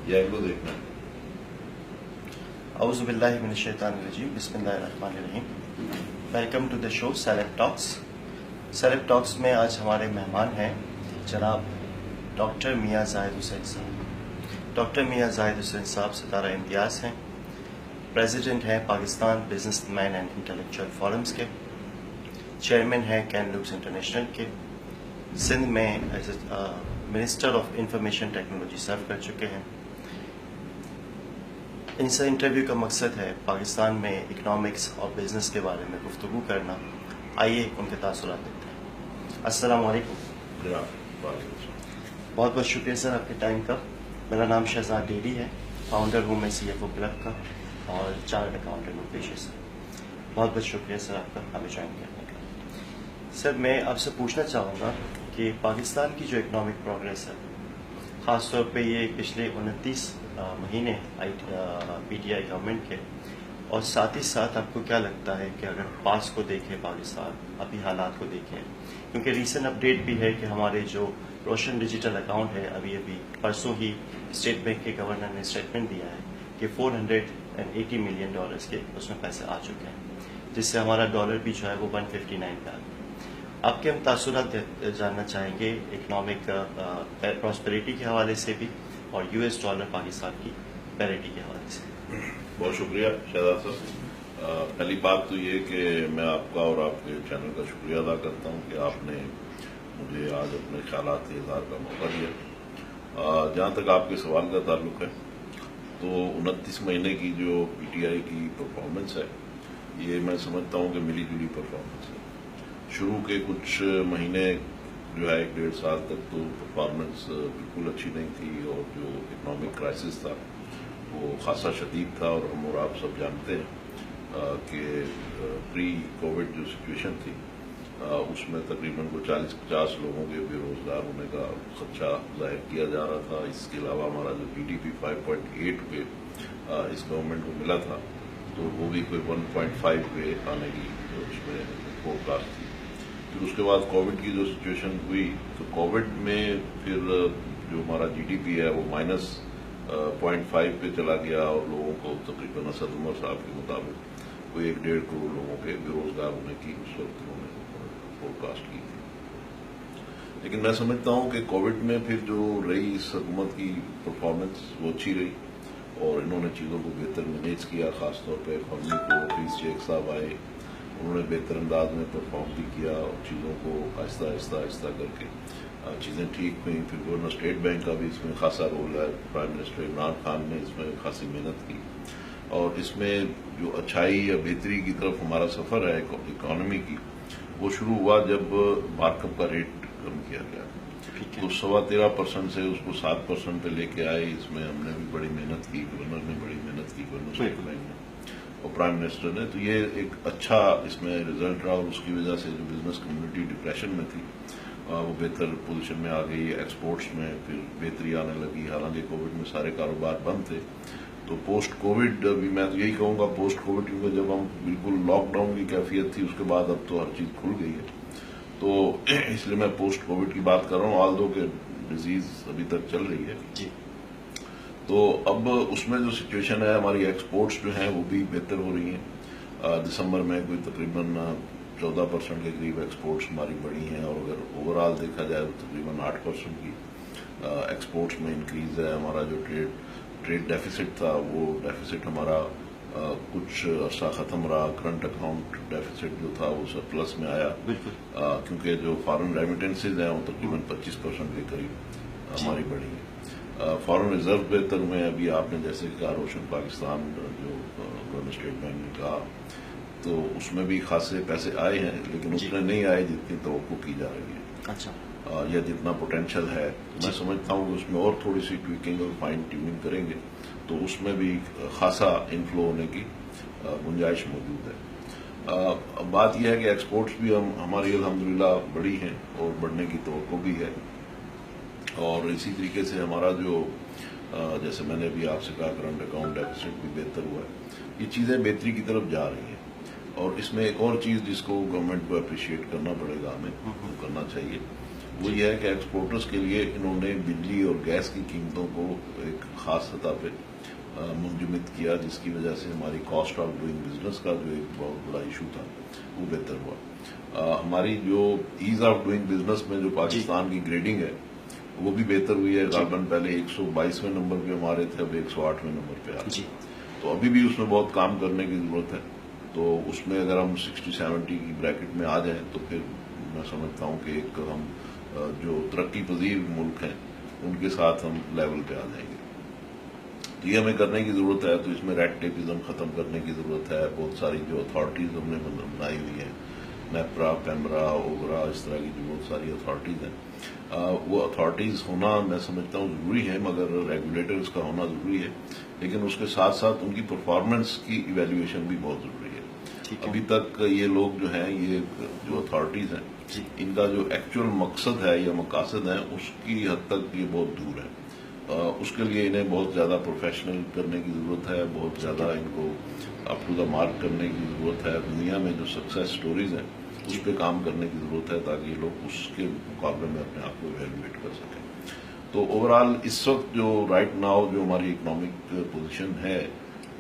یا ایک دو دیکھنا ہے؟ اعوذ باللہ من الشیطان الرجیم، بسم اللہ الرحمن الرحیم۔ ویلکم ٹو دا شو سیلب ٹاکس۔ سیلب ٹاکس میں آج ہمارے مہمان ہیں جناب ڈاکٹر میاں زاہد حسین صاحب۔ ڈاکٹر میاں زاہد حسین صاحب ستارہ امتیاز ہیں، پریزیڈنٹ ہیں Pakistan business man and intellectual forums کے، چیئرمین ہیں کین لوکس انٹرنیشنل کے، سندھ میں as minister of information technology serve کر چکے ہیں۔ ان سے انٹرویو کا مقصد ہے پاکستان میں اکنامکس اور بزنس کے بارے میں گفتگو کرنا۔ آئیے ان کے تاثرات دیتے ہیں۔ السلام علیکم جناب بہت بہت شکریہ سر آپ کے ٹائم کا۔ میرا نام شہزاد ڈیلی ہے، فاؤنڈر ہوں میں CFO کلب کا اور چارٹرڈ اکاؤنٹنٹ ہوں پیشے سے۔ بہت بہت شکریہ سر آپ کا ہمیں جوائن کرنے کا۔ سر میں آپ سے پوچھنا چاہوں گا کہ پاکستان کی جو اکنامک پروگریس ہے، خاص طور پہ یہ پچھلے 29 مہینے PTI گورنمنٹ کے، اور ساتھ ہی ساتھ آپ کو کیا لگتا ہے کہ اگر پاس کو دیکھیں پاکستان ابھی حالات کو دیکھیں، کیونکہ ریسنٹ اپڈیٹ بھی ہے کہ ہمارے جو روشن ڈیجیٹل اکاؤنٹ ہے ابھی پرسوں ہی اسٹیٹ بینک کے گورنر نے اسٹیٹمنٹ دیا ہے کہ $480 ملین کے اس میں پیسے آ چکے ہیں، جس سے ہمارا ڈالر بھی جو ہے وہ 159 پہ آ گیا۔ آپ کے ہم تاثرات جاننا چاہیں گے اکنامک پراسپیرٹی کے حوالے سے بھی اور US ڈالر پاکستان کی پیریٹی کے حوالے سے۔ بہت شکریہ شہزاد صاحب۔ پہلی بات تو یہ کہ میں آپ کا اور آپ کے چینل کا شکریہ ادا کرتا ہوں کہ آپ نے مجھے آج اپنے خیالات کے اظہار کا موقع دیا۔ جہاں تک آپ کے سوال کا تعلق ہے تو 29 مہینے کی جو PTI کی پرفارمنس ہے، یہ میں سمجھتا ہوں کہ ملی جلی پرفارمنس ہے۔ شروع کے کچھ مہینے جو ہے 1.5 سال تک تو پرفارمنس بالکل اچھی نہیں تھی، اور جو اکنامک کرائسس تھا وہ خاصا شدید تھا، اور ہم اور آپ سب جانتے ہیں کہ پری کووڈ جو سچویشن تھی اس میں تقریباً 40-50 لوگوں کے بے روزگار ہونے کا خدشہ ظاہر کیا جا رہا تھا۔ اس کے علاوہ ہمارا جو GDP 5.8 پہ اس گورنمنٹ کو ملا تھا، تو وہ بھی کوئی 1.5 پہ آنے کی اس میں فور کاسٹ تھی۔ پھر اس کے بعد کووڈ کی جو سچویشن ہوئی تو کووڈ میں پھر جو ہمارا GDP ہے وہ -0.5 پہ چلا گیا، اور لوگوں کو تقریباً اسد عمر صاحب کے مطابق کوئی 1.5 کروڑ لوگوں کے بے روزگار ہونے کی اس وقت انہوں نے فور کاسٹ کی تھی۔ لیکن میں سمجھتا ہوں کہ کووڈ میں پھر جو رہی اس حکومت کی پرفارمنس وہ اچھی رہی، اور انہوں نے چیزوں کو بہتر مینیج کیا، خاص طور پہ اکانومی کو ریس شیخ صاحب آئے، انہوں نے بہتر انداز میں پرفارم بھی کیا، اور چیزوں کو آہستہ آہستہ کر کے چیزیں ٹھیک ہوئیں۔ پھر گورنر اسٹیٹ بینک کا بھی اس میں خاصا رول ہے، پرائم منسٹر عمران خان نے اس میں خاصی محنت کی، اور اس میں جو اچھائی یا بہتری کی طرف ہمارا سفر ہے اکانومی کی، وہ شروع ہوا جب مارک اپ کا ریٹ کم کیا گیا، تو 13.25% سے اس کو 7% پہ لے کے آئے۔ اس میں ہم نے بھی بڑی محنت کی، گورنر نے بڑی محنت کی، گورنر اسٹیٹ بینک نے اور پرائم منسٹر نے، تو یہ ایک اچھا اس میں رزلٹ رہا، اور اس کی وجہ سے جو بزنس کمیونٹی ڈپریشن میں تھی وہ بہتر پوزیشن میں آ گئی۔ ایکسپورٹس میں پھر بہتری آنے لگی، حالانکہ کووڈ میں سارے کاروبار بند تھے۔ تو پوسٹ کووڈ بھی میں تو یہی کہوں گا پوسٹ کووڈ، کیونکہ جب ہم بالکل لاک ڈاؤن کی کیفیت تھی، اس کے بعد اب تو ہر چیز کھل گئی ہے، تو اس لیے میں پوسٹ کووڈ کی بات کر رہا ہوں، آلدو کہ ڈیزیز ابھی تک چل رہی ہے۔ جی، تو اب اس میں جو سچویشن ہے، ہماری ایکسپورٹس جو ہیں وہ بھی بہتر ہو رہی ہیں۔ دسمبر میں کوئی تقریباً 14% کے قریب ایکسپورٹس ہماری بڑھی ہیں، اور اگر اوور آل دیکھا جائے تو تقریباً 8% کی ایکسپورٹس میں انکریز ہے۔ ہمارا جو ٹریڈ ڈیفیسٹ تھا، وہ ڈیفیسٹ ہمارا کچھ عرصہ ختم رہا، کرنٹ اکاؤنٹ ڈیفیسٹ جو تھا وہ سرپلس میں آیا، کیونکہ جو فارن ریمیٹنسز ہیں وہ تقریباً 25% کے قریب ہماری بڑھی ہیں۔ فارن ریزرو بہتر ہوئے ہیں، ابھی آپ نے جیسے کہا روشن پاکستان جو گورنر اسٹیٹ بینک نے کہا، تو اس میں بھی خاصے پیسے آئے ہیں، لیکن اتنے نہیں آئے جتنی توقع کی جا رہی ہے، اچھا، یا جتنا پوٹینشیل ہے۔ میں سمجھتا ہوں کہ اس میں اور تھوڑی سی ٹویکنگ اور فائن ٹیوننگ کریں گے تو اس میں بھی خاصا انفلو ہونے کی گنجائش موجود ہے۔ بات یہ ہے کہ ایکسپورٹس بھی ہماری الحمدللہ بڑی ہیں، اور بڑھنے کی توقع بھی ہے، اور اسی طریقے سے ہمارا جو جیسے میں نے بھی آپ سے کہا کرنٹ اکاؤنٹ ڈیفیسٹ بھی بہتر ہوا ہے۔ یہ چیزیں بہتری کی طرف جا رہی ہیں، اور اس میں ایک اور چیز جس کو گورنمنٹ کو اپریشیٹ کرنا پڑے گا، ہمیں کرنا چاہیے، وہ یہ ہے کہ ایکسپورٹرز کے لیے انہوں نے بجلی اور گیس کی قیمتوں کو ایک خاص سطح پہ منجمد کیا، جس کی وجہ سے ہماری کاسٹ آف ڈوئنگ بزنس کا جو ایک بہت بڑا ایشو تھا وہ بہتر ہوا۔ ہماری جو ایز آف ڈوئنگ بزنس میں جو پاکستان کی گریڈنگ ہے وہ بھی بہتر ہوئی ہے، غالباً پہلے 122ویں نمبر پہ ہمارے تھے، اب 108ویں نمبر پہ آ، تو ابھی بھی اس میں بہت کام کرنے کی ضرورت ہے۔ تو اس میں اگر ہم 60-70 کی بریکٹ میں آ جائیں تو پھر میں سمجھتا ہوں کہ ایک ہم جو ترقی پذیر ملک ہیں ان کے ساتھ ہم لیول پہ آ جائیں گے۔ تو یہ ہمیں کرنے کی ضرورت ہے، تو اس میں ریڈ ٹیپزم ختم کرنے کی ضرورت ہے۔ بہت ساری جو اتھارٹیز ہم نے بنائی ہوئی ہیں، نیپرا، پیمرا، اوگرا، اس طرح کی جو بہت ساری اتھارٹیز ہیں، وہ اتھارٹیز ہونا میں سمجھتا ہوں ضروری ہے، مگر ریگولیٹرز کا ہونا ضروری ہے، لیکن اس کے ساتھ ساتھ ان کی پرفارمنس کی ایویلیویشن بھی بہت ضروری ہے۔ ابھی تک یہ لوگ جو ہیں، یہ جو اتھارٹیز ہیں، ان کا جو ایکچوئل مقصد ہے یا مقاصد ہیں اس کی حد تک یہ بہت دور ہے۔ اس کے لیے انہیں بہت زیادہ پروفیشنل کرنے کی ضرورت ہے، بہت زیادہ ان کو اپ ٹو دا مارک کرنے کی ضرورت ہے۔ دنیا میں جو سکسیس سٹوریز ہیں اس پہ کام کرنے کی ضرورت ہے تاکہ یہ لوگ اس کے مقابلے میں اپنے آپ کو ایویلویٹ کر سکیں۔ تو اوورآل اس وقت جو رائٹ ناؤ جو ہماری اکنامک پوزیشن ہے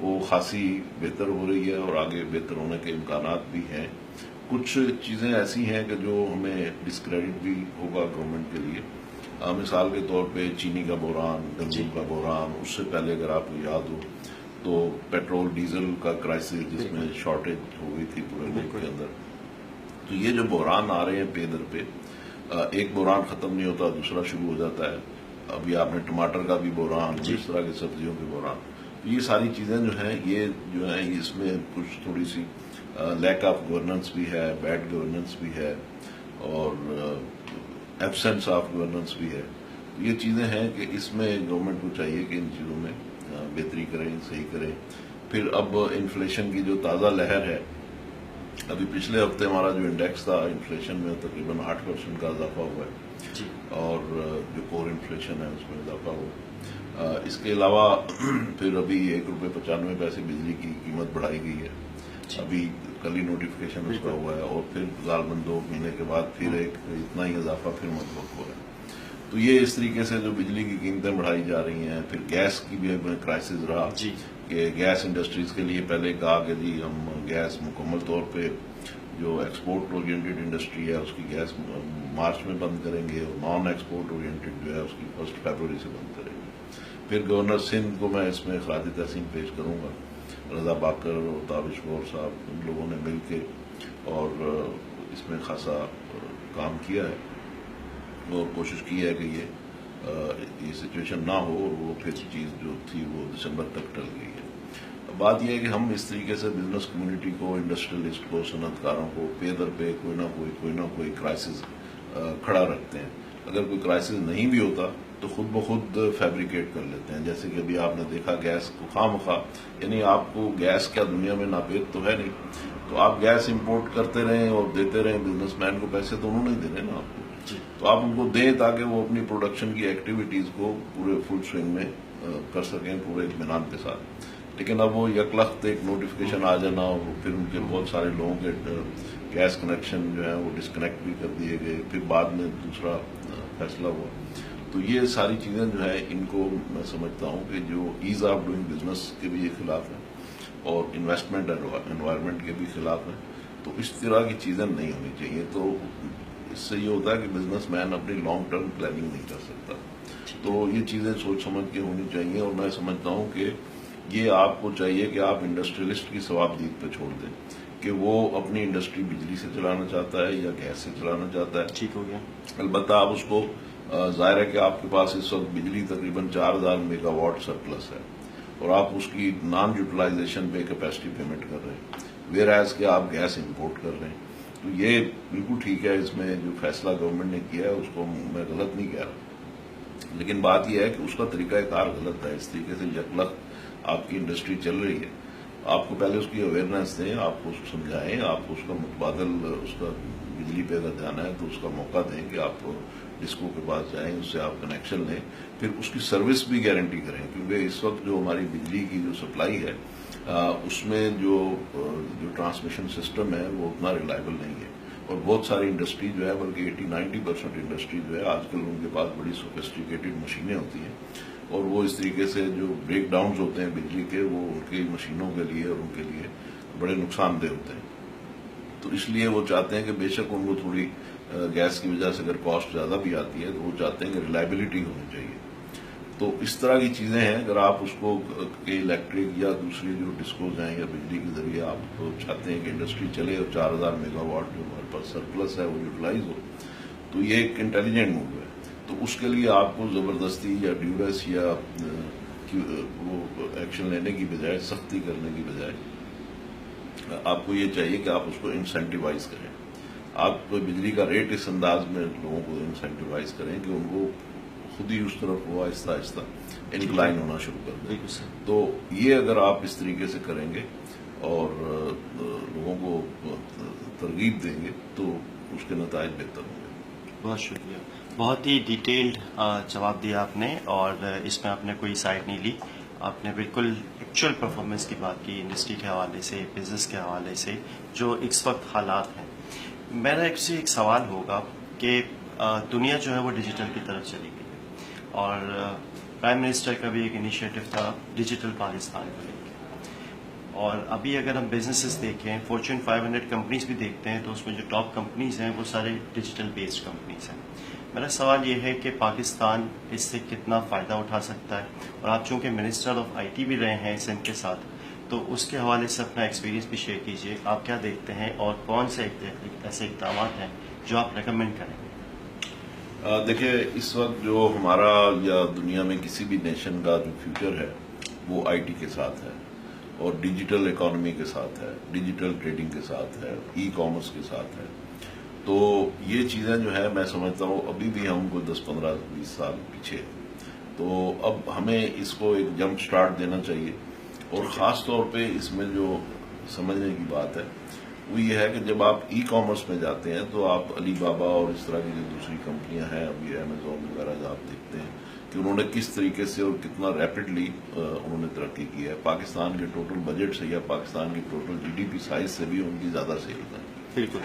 وہ خاصی بہتر ہو رہی ہے اور آگے بہتر ہونے کے امکانات بھی ہیں۔ کچھ چیزیں ایسی ہیں کہ جو ہمیں ڈسکریڈٹ بھی ہوگا گورنمنٹ کے لیے، مثال کے طور پہ چینی کا بحران، گندم کا بحران، اس سے پہلے اگر آپ کو یاد ہو تو پیٹرول ڈیزل کا کرائسس جس میں شارٹیج ہو گئی تھی پورے ملک کے اندر۔ تو یہ جو بحران آ رہے ہیں پے در پہ، ایک بحران ختم نہیں ہوتا دوسرا شروع ہو جاتا ہے۔ ابھی آپ نے ٹماٹر کا بھی بحران، اس طرح کی سبزیوں کے بحران، تو یہ ساری چیزیں یہ جو ہیں اس میں کچھ تھوڑی سی لیک آف گورننس بھی ہے، بیڈ گورننس بھی ہے، اور ایبسنس آف گورننس بھی ہے۔ یہ چیزیں ہیں کہ اس میں گورنمنٹ کو چاہیے کہ ان چیزوں میں بہتری کریں، صحیح کریں۔ پھر اب انفلیشن کی جو تازہ لہر ہے، ابھی پچھلے ہفتے ہمارا جو انڈیکس تھا انفلیشن میں تقریباً 8% کا اضافہ ہوا ہے، اور جو کور انفلیشن ہے اس میں اضافہ ہوا۔ اس کے علاوہ پھر ابھی 1.95 روپے بجلی کی قیمت بڑھائی گئی ہے، ابھی کل ہی نوٹیفکیشن اس کا ہوا ہے، اور پھر غالباً 2 مہینے کے بعد پھر ایک اتنا ہی اضافہ پھر مطلوب ہو رہا ہے۔ تو یہ اس طریقے سے جو بجلی کی قیمتیں بڑھائی جا رہی ہیں۔ پھر گیس کی بھی کرائسس رہا کہ گیس انڈسٹریز کے لیے پہلے کہا کہ جی ہم گیس مکمل طور پہ جو ایکسپورٹ اورینٹڈ انڈسٹری ہے اس کی گیس مارچ میں بند کریں گے، اور نان ایکسپورٹ اورینٹڈ جو ہے اس کی 1 فروری سے بند کریں گے۔ پھر گورنر سندھ کو میں اس میں خراج تحسین پیش کروں گا، رضا باکر اور تابش غور صاحب ان لوگوں نے مل کے اور اس میں خاصا کام کیا ہے اور کوشش کی ہے کہ یہ سچویشن نہ ہو، اور وہ پھر چیز جو تھی وہ دسمبر تک ٹل گئی ہے۔ بات یہ ہے کہ ہم اس طریقے سے بزنس کمیونٹی کو، انڈسٹریلسٹ کو، صنعت کاروں کو پے در پہ کوئی نہ کوئی کرائسس کھڑا رکھتے ہیں۔ اگر کوئی کرائسس نہیں بھی ہوتا تو خود بخود فیبریکیٹ کر لیتے ہیں، جیسے کہ ابھی آپ نے دیکھا گیس کو خواہ مخواہ، یعنی آپ کو گیس کیا دنیا میں ناپید تو ہے نہیں، تو آپ گیس امپورٹ کرتے رہیں اور دیتے رہیں، بزنس مین کو پیسے تو انہوں نے دینے نا آپ کو، تو آپ ان کو دیں تاکہ وہ اپنی پروڈکشن کی ایکٹیویٹیز کو پورے فل سوئنگ میں کر سکیں پورے اطمینان کے ساتھ۔ لیکن اب وہ یکلخت ایک نوٹیفکیشن آ جانا، اور پھر ان کے بہت سارے لوگوں کے گیس کنیکشن جو ہیں وہ ڈسکنیکٹ بھی کر دیے گئے، پھر بعد میں دوسرا فیصلہ ہوا۔ تو یہ ساری چیزیں جو ہیں ان کو میں سمجھتا ہوں کہ جو ایز آف ڈوئنگ بزنس کے بھی خلاف ہیں اور انویسٹمنٹ انوائرمنٹ کے بھی خلاف ہیں۔ تو اس طرح کی چیزیں نہیں ہونی چاہیے۔ تو اس سے یہ ہوتا ہے کہ بزنس مین اپنی لانگ ٹرم پلاننگ نہیں کر سکتا۔ تو یہ چیزیں سوچ سمجھ کے ہونی چاہیے، اور میں سمجھتا ہوں کہ یہ آپ کو چاہیے کہ آپ انڈسٹریلسٹ کی ثوابدید پہ چھوڑ دیں کہ وہ اپنی انڈسٹری بجلی سے چلانا چاہتا ہے یا گیس سے چلانا چاہتا ہے، ٹھیک ہو گیا۔ البتہ آپ اس کو ظاہر ہے کہ آپ کے پاس اس وقت بجلی تقریباً 4000 میگا واٹ سرپلس ہے، اور آپ اس کی نان یوٹیلائزیشن پہ کیپیسٹی پیمنٹ کر رہے ہیں، ویئر ایز کہ آپ گیس امپورٹ کر رہے ہیں۔ تو یہ بالکل ٹھیک ہے، اس میں جو فیصلہ گورنمنٹ نے کیا ہے اس کو میں غلط نہیں کہہ رہا، لیکن بات یہ ہے کہ اس کا طریقہ کار غلط ہے۔ اس طریقے سے یکلخت آپ کی انڈسٹری چل رہی ہے، آپ کو پہلے اس کی اویئرنیس دیں، آپ کو اس کو سمجھائیں، آپ اس کا متبادل اس کا بجلی پہ اگر جانا ہے تو اس کا موقع دیں کہ آپ ڈسکو کے پاس جائیں، اس سے آپ کنیکشن لیں، پھر اس کی سروس بھی گارنٹی کریں، کیونکہ اس وقت جو ہماری بجلی کی جو سپلائی ہے اس میں جو ٹرانسمیشن سسٹم ہے وہ اتنا ریلائبل نہیں ہے۔ اور بہت ساری انڈسٹری جو ہے بلکہ 80-90% انڈسٹری جو ہے آج کل ان کے پاس بڑی سوفسٹیکیٹڈ مشینیں ہوتی ہیں اور وہ اس طریقے سے جو بریک ڈاؤنز ہوتے ہیں بجلی کے وہ ان کی مشینوں کے لیے اور ان کے لیے بڑے نقصان دہ ہوتے ہیں. تو اس لیے وہ چاہتے ہیں کہ بے شک ان کو تھوڑی گیس کی وجہ سے اگر کاسٹ زیادہ بھی آتی ہے تو وہ چاہتے ہیں کہ ریلائبلٹی ہونی چاہیے. تو اس طرح کی چیزیں ہیں. اگر آپ اس کو الیکٹرک یا دوسری جو ڈسکوز ہیں یا بجلی کے ذریعے آپ چاہتے ہیں کہ انڈسٹری چلے اور 4000 میگا واٹ جو ہمارے پاس سرپلس ہے وہ یوٹیلائز ہو, تو یہ ایک انٹیلیجنٹ موو ہے. تو اس کے لیے آپ کو زبردستی یا ڈیوریس یا وہ ایکشن لینے کی بجائے, سختی کرنے کی بجائے آپ کو یہ چاہیے کہ آپ اس کو انسینٹیوائز کریں. آپ بجلی کا ریٹ اس انداز میں لوگوں کو انسینٹیوائز کریں کہ ان کو خود ہی اس طرف وہ آہستہ آہستہ انکلائن ہونا شروع کر دیں. تو یہ اگر آپ اس طریقے سے کریں گے اور لوگوں کو ترغیب دیں گے تو اس کے نتائج بہتر ہوں گے. بہت شکریہ. بہت ہی ڈیٹیلڈ جواب دیا آپ نے, اور اس میں آپ نے کوئی سائڈ نہیں لی. آپ نے بالکل ایکچوئل پرفارمنس کی بات کی, انڈسٹری کے حوالے سے, بزنس کے حوالے سے, جو اس وقت حالات ہیں. میرا ایک سوال ہوگا کہ دنیا جو ہے وہ ڈیجیٹل کی طرف چلی گئی ہے, اور پرائم منسٹر کا بھی ایک انیشیٹو تھا ڈیجیٹل پاکستان کو لے کے. اور ابھی اگر ہم بزنسز دیکھیں, فارچون 500 کمپنیز بھی دیکھتے ہیں, تو اس میں جو ٹاپ کمپنیز ہیں وہ سارے ڈیجیٹل بیسڈ کمپنیز ہیں. میرا سوال یہ ہے کہ پاکستان اس سے کتنا فائدہ اٹھا سکتا ہے, اور آپ چونکہ منسٹر آف آئی ٹی بھی رہے ہیں سندھ کے ساتھ, تو اس کے حوالے سے اپنا ایکسپیرینس بھی شیئر کیجیے. آپ کیا دیکھتے ہیں اور کون سے ایسے اقدامات ہیں جو آپ ریکمینڈ کریں گے؟ دیکھیں, اس وقت جو ہمارا یا دنیا میں کسی بھی نیشن کا جو فیوچر ہے وہ آئی ٹی کے ساتھ ہے, اور ڈیجیٹل اکانومی کے ساتھ ہے, ڈیجیٹل ٹریڈنگ کے ساتھ ہے, ای کامرس کے ساتھ ہے. تو یہ چیزیں جو ہے میں سمجھتا ہوں ابھی بھی ہم کو 10-15-20 سال پیچھے. تو اب ہمیں اس کو ایک جمپ سٹارٹ دینا چاہیے, اور خاص طور پہ اس میں جو سمجھنے کی بات ہے وہ یہ ہے کہ جب آپ ای کامرس میں جاتے ہیں تو آپ علی بابا اور اس طرح کی جو دوسری کمپنیاں ہیں, ابھی امیزون وغیرہ جو آپ دیکھتے ہیں کہ انہوں نے کس طریقے سے اور کتنا ریپڈلی انہوں نے ترقی کی ہے. پاکستان کے ٹوٹل بجٹ سے یا پاکستان کی total G D P size سے بھی ان کی زیادہ سیلز ہیں. بالکل.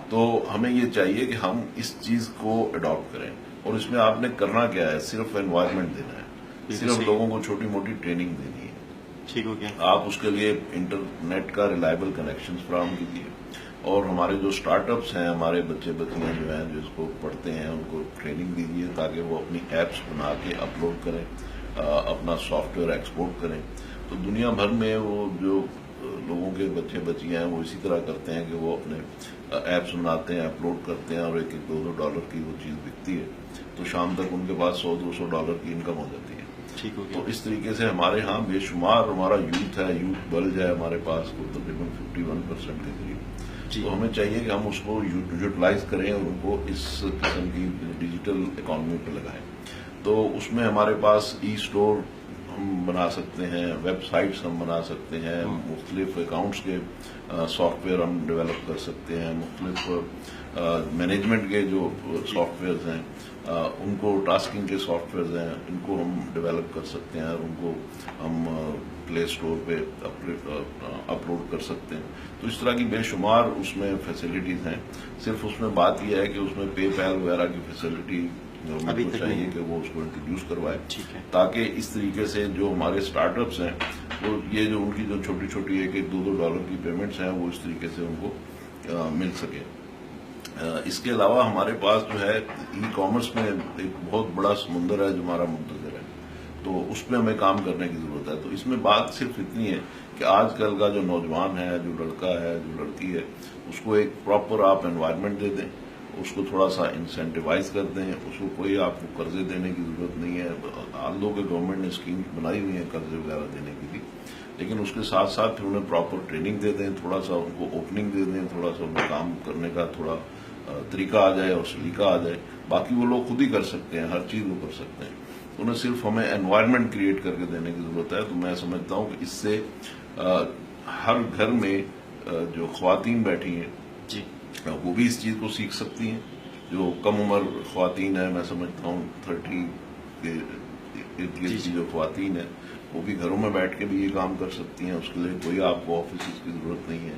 تو ہمیں یہ چاہیے کہ ہم اس چیز کو اڈاپٹ کریں, اور اس میں آپ نے کرنا کیا ہے, صرف انوائرمنٹ دینا ہے, صرف لوگوں کو چھوٹی موٹی ٹریننگ دینی ہے. ٹھیک ہو گیا. آپ اس کے لیے انٹرنیٹ کا ریلائبل کنیکشن فراہم کیجیے, اور ہمارے جو اسٹارٹ اپس ہیں, ہمارے بچے بچیاں جو ہیں جو اس کو پڑھتے ہیں ان کو ٹریننگ دیجیے تاکہ وہ اپنی ایپس بنا کے اپلوڈ کریں, اپنا سافٹ ویئر ایکسپورٹ کریں. تو دنیا بھر میں وہ جو لوگوں کے بچے بچیاں ہیں وہ اسی طرح کرتے ہیں کہ وہ اپنے ایپس بناتے ہیں, اپلوڈ کرتے ہیں, اور $1-2 کی وہ چیز بکتی ہے تو شام تک ان کے پاس $100-200 کی انکم ہو جاتی ہے. ٹھیک ہو تو گیا. اس طریقے سے ہمارے ہاں بے شمار ہمارا یوتھ ہے, یوتھ بلج ہے ہمارے پاس کو تقریباً 51% کے قریب. تو ہمیں چاہیے کہ ہم اس کو یوٹیلائز کریں اور ان کو اس قسم کی ڈیجیٹل اکانومی پہ لگائیں. تو اس میں ہمارے پاس ای اسٹور ہم بنا سکتے ہیں, ویب سائٹس ہم بنا سکتے ہیں, مختلف اکاؤنٹس کے سافٹ ویئر ہم ڈیولپ کر سکتے ہیں, مختلف مینجمنٹ کے جو سافٹ ویئرز ہیں ان کو, ٹاسکنگ کے سافٹ ویئرز ہیں ان کو ہم ڈیولپ کر سکتے ہیں, اور ان کو ہم پلے اسٹور پہ اپلوڈ کر سکتے ہیں. تو اس طرح کی بے شمار اس میں فیسلٹیز ہیں. صرف اس میں بات یہ ہے کہ اس میں پے پیل وغیرہ کی فیسلٹی گورنمنٹ کو چاہیے کہ وہ اس کو انٹروڈیوس کروائے, تاکہ اس طریقے سے جو ہمارے اسٹارٹ اپس ہیں وہ یہ جو ان کی جو چھوٹی چھوٹی $1-2 کی پیمنٹس ہیں وہ اس طریقے سے ان کو مل سکے. اس کے علاوہ ہمارے پاس جو ہے ای کامرس میں ایک بہت بڑا سمندر ہے جو ہمارا منتظر ہے, تو اس پہ ہمیں کام کرنے کی ضرورت ہے. تو اس میں بات صرف اتنی ہے کہ آج کل کا جو نوجوان ہے, جو لڑکا ہے, جو لڑکی ہے, اس کو ایک پراپر آپ انوائرمنٹ دے دیں, اس کو تھوڑا سا انسینٹیوائز کر دیں, اس کو کوئی آپ کو قرضے دینے کی ضرورت نہیں ہے. آلدو کہ گورنمنٹ نے اسکیم بنائی ہوئی ہیں قرضے وغیرہ دینے کی بھی, لیکن اس کے ساتھ ساتھ پھر انہیں پراپر ٹریننگ دے دیں, تھوڑا سا ان کو اوپننگ دے دیں, تھوڑا سا انہیں کام کرنے کا تھوڑا طریقہ آ جائے اور سلیقہ آ جائے. باقی وہ لوگ خود ہی کر سکتے ہیں, ہر چیز وہ کر سکتے ہیں. انہیں صرف ہمیں انوائرمنٹ کریٹ کر کے دینے کی ضرورت ہے. تو میں سمجھتا ہوں کہ اس سے ہر گھر میں جو خواتین بیٹھی ہیں جی وہ بھی اس چیز کو سیکھ سکتی ہیں. جو کم عمر خواتین ہیں, میں سمجھتا ہوں 30 کے ارد گرد کی جو خواتین ہیں وہ بھی گھروں میں بیٹھ کے بھی یہ کام کر سکتی ہیں. اس کے لیے کوئی آپ کو آفیسز کی ضرورت نہیں ہے.